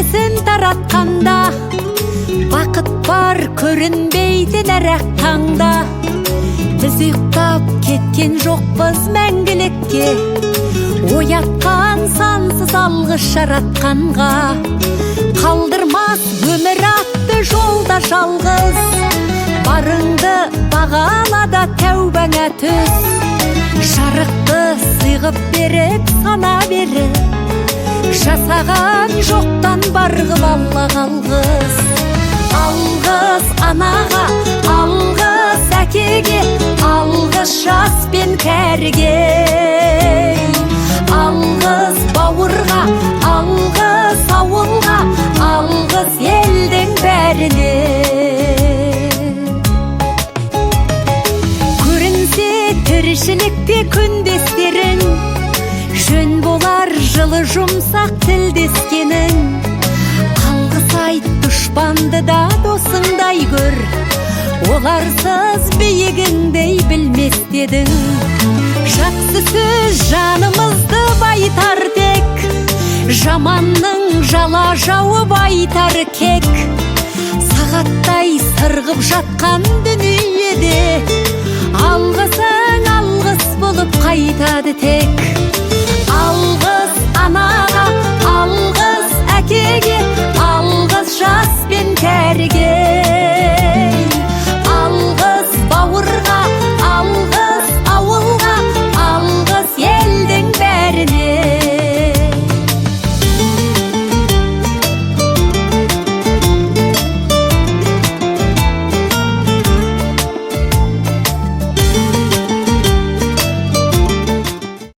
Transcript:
пердесін таратқанда, бақыт бар көрінбейтін әр-ақ таңда. Біз ұйықтап кеткен жоқпыз мәңгілікке, оятқан сансыз алғыс жаратқанға. Қалдырмас өмір атты жолда жалғыз, барыңды бағалада тәубаңа түс. Жарықты сыйғып беріп сана беріп, жасаған жоқтан барғып алла қалғыз. Алғыс анаға, алғыс әкеге, алғыс жас пен кәріге. Алғыс бауырға, алғыс ауылға, алғыс елдің бәріне. Көрінсе тіршілікте күндестерің, жөн болар жылы жұмсақ тілдескенің. Алғыс айт дұшпанды да досыңдай көр, оларсыз биігіңдей білмес дедің. Жақсы сөз жанымызды байтар тек, жаманның жала жауып айтар кек. Сағаттай сырғып жатқан дүниеде